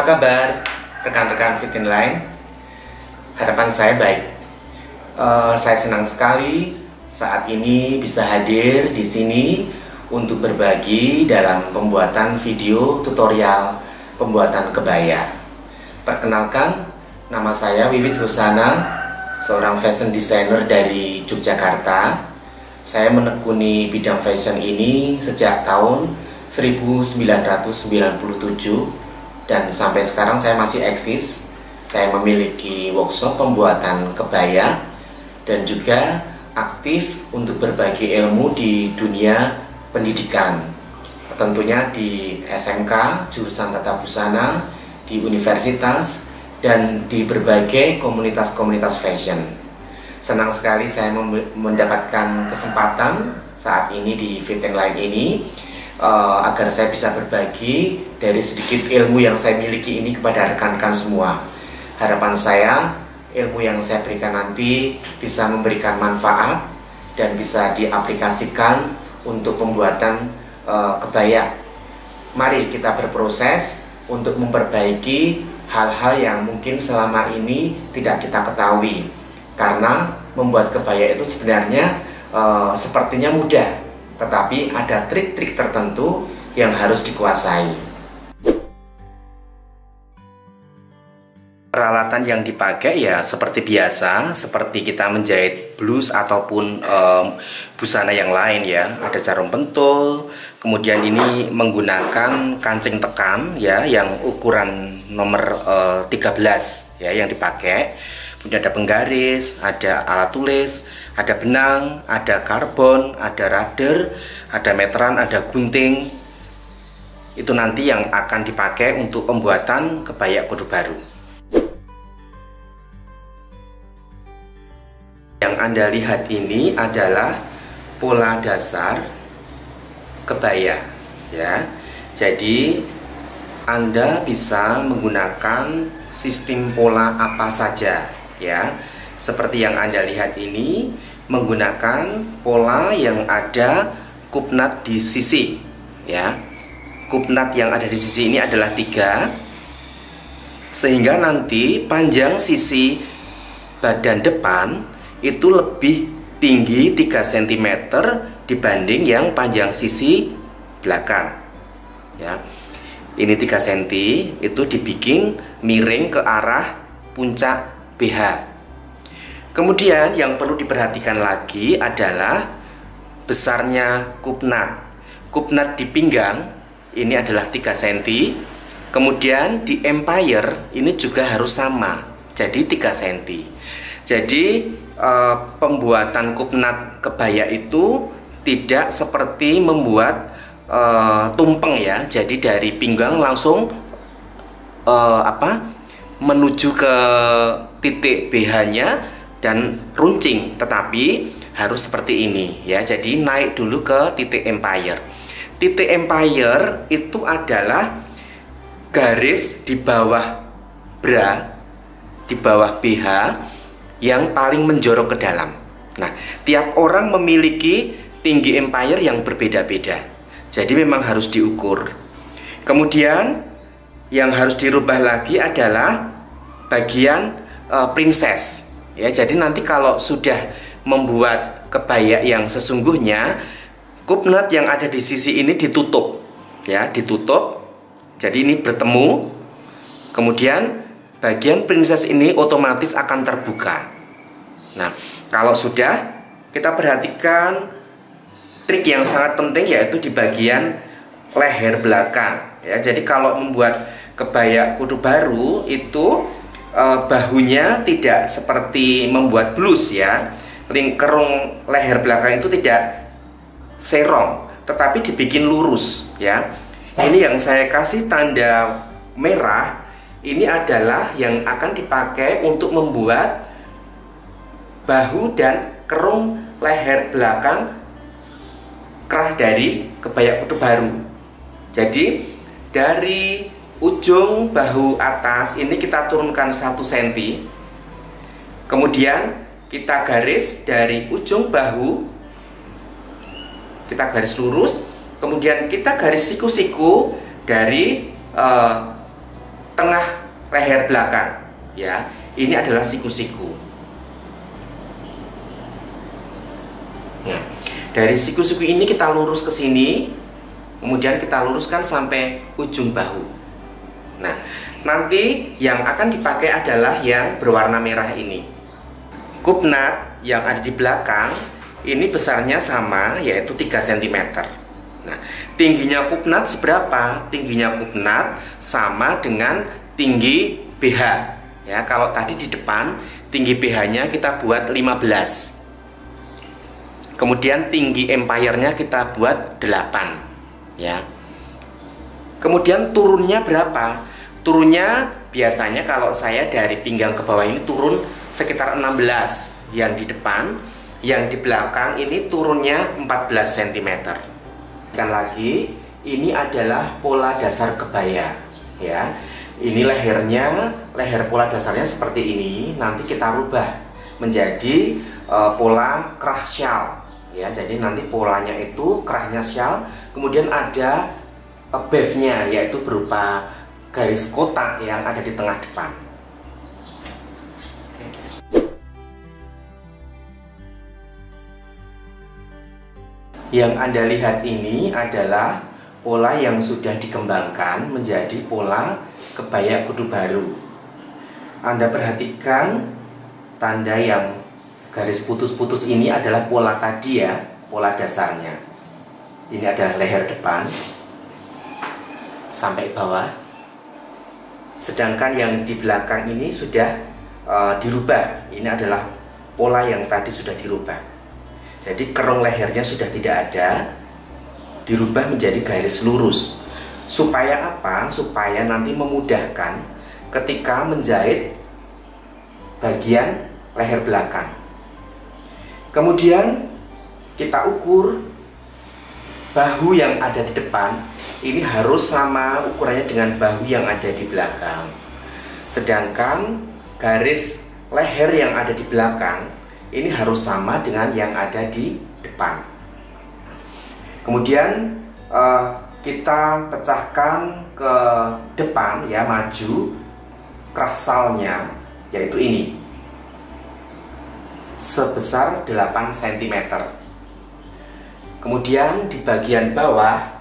kabar rekan-rekan Fit in Line? Harapan saya baik. Saya senang sekali saat ini bisa hadir di sini untuk berbagi dalam pembuatan video tutorial pembuatan kebaya. Perkenalkan, nama saya Wiwit Husana, seorang fashion designer dari Yogyakarta. Saya menekuni bidang fashion ini sejak tahun 1997 dan sampai sekarang saya masih eksis. Saya memiliki workshop pembuatan kebaya dan juga aktif untuk berbagi ilmu di dunia pendidikan, tentunya di SMK, jurusan Tata Busana, di universitas, dan di berbagai komunitas-komunitas fashion. Senang sekali saya mendapatkan kesempatan saat ini di Fit in Line ini agar saya bisa berbagi dari sedikit ilmu yang saya miliki ini kepada rekan-rekan semua. Harapan saya ilmu yang saya berikan nanti bisa memberikan manfaat dan bisa diaplikasikan untuk pembuatan kebaya. Mari kita berproses untuk memperbaiki hal-hal yang mungkin selama ini tidak kita ketahui, karena membuat kebaya itu sebenarnya sepertinya mudah, tetapi ada trik-trik tertentu yang harus dikuasai. Peralatan yang dipakai ya seperti biasa, seperti kita menjahit blus ataupun busana yang lain ya. Ada jarum pentul, kemudian ini menggunakan kancing tekan ya, yang ukuran nomor 13 ya yang dipakai. Kemudian ada penggaris, ada alat tulis, ada benang, ada karbon, ada radar, ada meteran, ada gunting. Itu nanti yang akan dipakai untuk pembuatan kebaya kudu baru. Yang Anda lihat ini adalah pola dasar kebaya ya. Jadi Anda bisa menggunakan sistem pola apa saja ya. Seperti yang Anda lihat ini menggunakan pola yang ada kupnat di sisi ya. Kupnat yang ada di sisi ini adalah 3, sehingga nanti panjang sisi badan depan itu lebih tinggi 3 cm dibanding yang panjang sisi belakang ya. Ini 3 cm itu dibikin miring ke arah puncak BH. Kemudian yang perlu diperhatikan lagi adalah besarnya kupnat. Kupnat di pinggang ini adalah 3 cm. Kemudian di empire ini juga harus sama, jadi 3 cm. Jadi pembuatan kupnat kebaya itu tidak seperti membuat tumpeng ya. Jadi dari pinggang langsung menuju ke titik BH-nya dan runcing, tetapi harus seperti ini ya. Jadi naik dulu ke titik empire. Titik empire itu adalah garis di bawah bra, di bawah BH yang paling menjorok ke dalam. Nah, tiap orang memiliki tinggi empire yang berbeda-beda. Jadi memang harus diukur. Kemudian yang harus dirubah lagi adalah bagian princess ya. Jadi nanti kalau sudah membuat kebaya yang sesungguhnya, kupnat yang ada di sisi ini ditutup ya, ditutup. Jadi ini bertemu. Kemudian bagian princess ini otomatis akan terbuka. Nah, kalau sudah, kita perhatikan trik yang sangat penting yaitu di bagian leher belakang ya. Jadi kalau membuat kebaya kudu baru itu bahunya tidak seperti membuat blus ya. Kerung leher belakang itu tidak serong, tetapi dibikin lurus ya. Ini yang saya kasih tanda merah, ini adalah yang akan dipakai untuk membuat bahu dan kerung leher belakang kerah dari kebaya kudu baru. Jadi dari ujung bahu atas ini kita turunkan 1 cm. Kemudian kita garis dari ujung bahu, kita garis lurus. Kemudian kita garis siku-siku dari tengah leher belakang, ya. Ini adalah siku-siku. Nah, dari siku-siku ini kita lurus ke sini, kemudian kita luruskan sampai ujung bahu. Nah, nanti yang akan dipakai adalah yang berwarna merah ini. Kupnat yang ada di belakang ini besarnya sama, yaitu 3 cm. Nah, tingginya kupnat seberapa? Tingginya kupnat sama dengan tinggi BH. Ya, kalau tadi di depan tinggi BH-nya kita buat 15. Kemudian tinggi empire-nya kita buat 8, ya. Kemudian turunnya berapa? Turunnya biasanya kalau saya dari pinggang ke bawah ini turun sekitar 16 yang di depan, yang di belakang ini turunnya 14 cm. Dan lagi, ini adalah pola dasar kebaya, ya. Ini lehernya, leher pola dasarnya seperti ini. Nanti kita rubah menjadi pola kerah syal, ya. Jadi nanti polanya itu kerahnya syal, kemudian ada beef-nya, yaitu berupa garis kotak yang ada di tengah depan. Yang Anda lihat ini adalah pola yang sudah dikembangkan menjadi pola kebaya kudu baru. Anda perhatikan tanda yang garis putus-putus ini adalah pola tadi, ya, pola dasarnya. Ini adalah leher depan sampai bawah. Sedangkan yang di belakang ini sudah dirubah. Ini adalah pola yang tadi sudah dirubah. Jadi kerong lehernya sudah tidak ada, dirubah menjadi garis lurus. Supaya apa? Supaya nanti memudahkan ketika menjahit bagian leher belakang. Kemudian kita ukur bahu yang ada di depan ini harus sama ukurannya dengan bahu yang ada di belakang. Sedangkan garis leher yang ada di belakang ini harus sama dengan yang ada di depan. Kemudian kita pecahkan ke depan, ya, maju krahsalnya, yaitu ini sebesar 8 cm. Kemudian di bagian bawah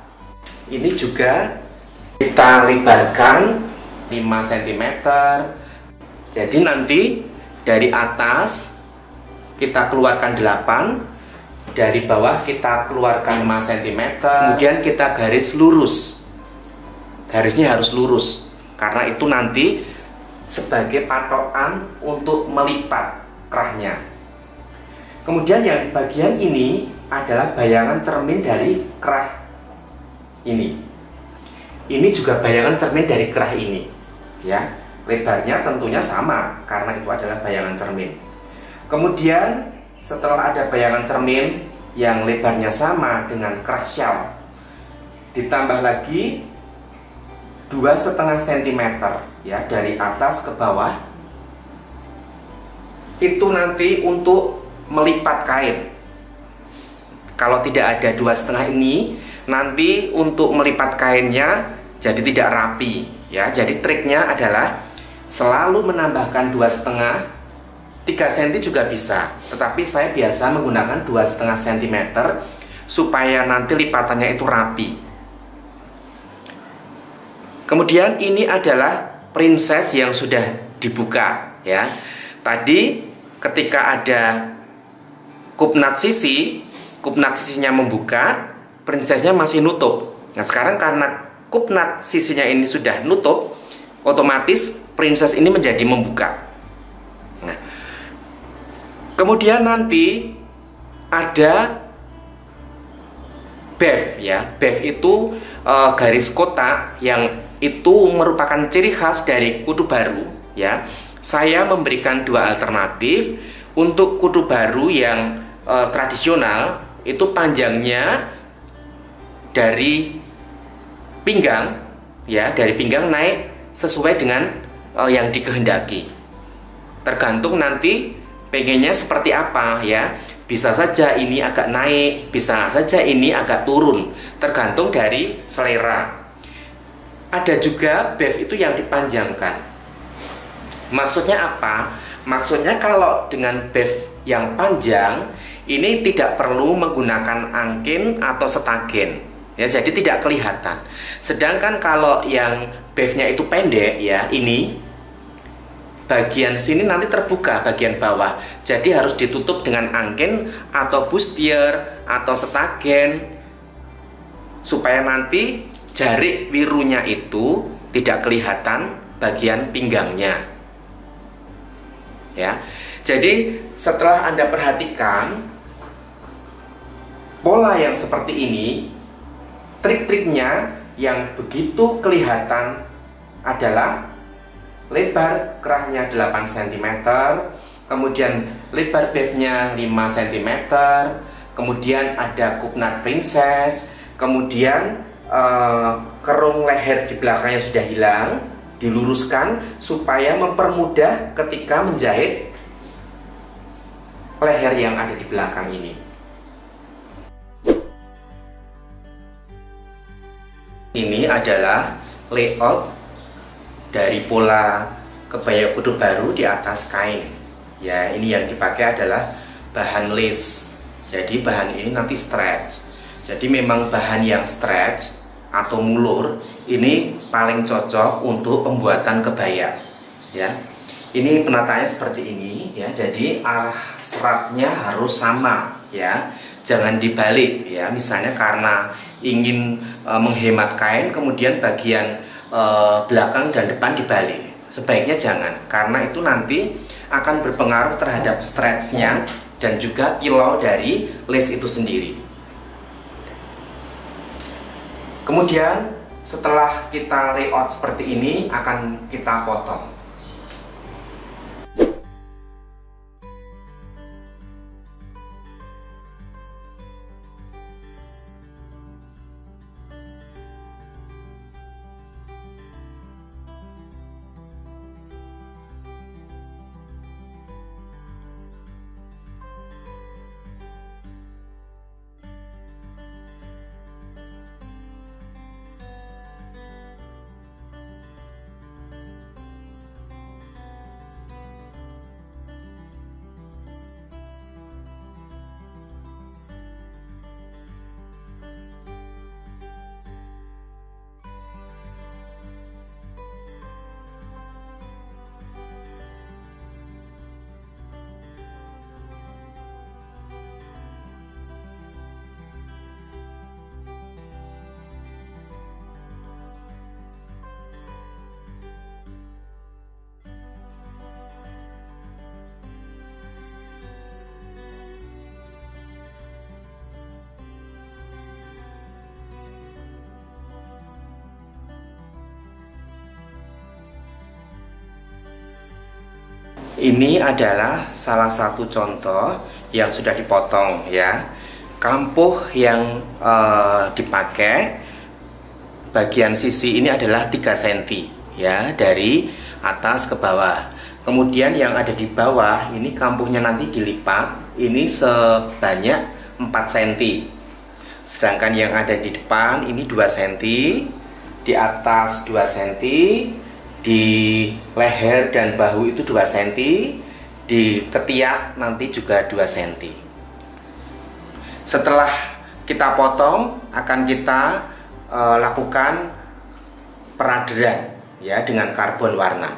ini juga kita lebarkan 5 cm. Jadi nanti dari atas kita keluarkan 8, dari bawah kita keluarkan 5 cm. Kemudian kita garis lurus. Garisnya harus lurus, karena itu nanti sebagai patokan untuk melipat kerahnya. Kemudian yang di bagian ini adalah bayangan cermin dari kerah ini. Ini juga bayangan cermin dari kerah ini, ya. Lebarnya tentunya sama karena itu adalah bayangan cermin. Kemudian setelah ada bayangan cermin yang lebarnya sama dengan kerah syal, ditambah lagi 2,5 cm, ya, dari atas ke bawah. Itu nanti untuk melipat kain. Kalau tidak ada 2,5 ini, nanti untuk melipat kainnya jadi tidak rapi, ya. Jadi triknya adalah selalu menambahkan 2,5, 3 cm juga bisa, tetapi saya biasa menggunakan 2,5 cm supaya nanti lipatannya itu rapi. Kemudian ini adalah princess yang sudah dibuka, ya. Tadi ketika ada kupnat sisinya membuka, princessnya masih nutup. Nah, sekarang karena kupnat sisinya ini sudah nutup, otomatis princess ini menjadi membuka. Nah, kemudian nanti ada beef, ya. Beef itu garis kotak yang itu merupakan ciri khas dari kudu baru, ya. Saya memberikan 2 alternatif. Untuk kudu baru yang tradisional itu panjangnya dari pinggang, ya, dari pinggang naik sesuai dengan yang dikehendaki. Tergantung nanti pengennya seperti apa, ya. Bisa saja ini agak naik, bisa saja ini agak turun, tergantung dari selera. Ada juga bev itu yang dipanjangkan. Maksudnya apa? Maksudnya kalau dengan bev yang panjang ini tidak perlu menggunakan angkin atau setagen. Ya, jadi tidak kelihatan. Sedangkan kalau yang bevnya itu pendek, ya, ini bagian sini nanti terbuka bagian bawah. Jadi harus ditutup dengan angkin atau bustier atau setagen supaya nanti jarik wirunya itu tidak kelihatan bagian pinggangnya. Ya. Jadi setelah Anda perhatikan pola yang seperti ini, trik-triknya yang begitu kelihatan adalah lebar kerahnya 8 cm, kemudian lebar bevnya 5 cm, kemudian ada kupnat princess, kemudian kerung leher di belakangnya sudah hilang, diluruskan supaya mempermudah ketika menjahit leher yang ada di belakang ini. Ini adalah layout dari pola kebaya kudu baru di atas kain. Ya, ini yang dipakai adalah bahan lace. Jadi bahan ini nanti stretch. Jadi memang bahan yang stretch atau mulur ini paling cocok untuk pembuatan kebaya. Ya, ini penataannya seperti ini. Ya, jadi arah seratnya harus sama. Ya, jangan dibalik. Ya, misalnya karena ingin menghemat kain, kemudian bagian belakang dan depan dibalik. Sebaiknya jangan, karena itu nanti akan berpengaruh terhadap stretchnya dan juga kilau dari lace itu sendiri. Kemudian setelah kita layout seperti ini, akan kita potong. Ini adalah salah satu contoh yang sudah dipotong, ya. Kampuh yang dipakai bagian sisi ini adalah 3 cm, ya, dari atas ke bawah. Kemudian yang ada di bawah ini kampuhnya nanti dilipat, ini sebanyak 4 cm. Sedangkan yang ada di depan ini 2 cm, di atas 2 cm, di leher dan bahu itu 2 cm, di ketiak nanti juga 2 cm. Setelah kita potong, akan kita lakukan peraderan, ya, dengan karbon warna.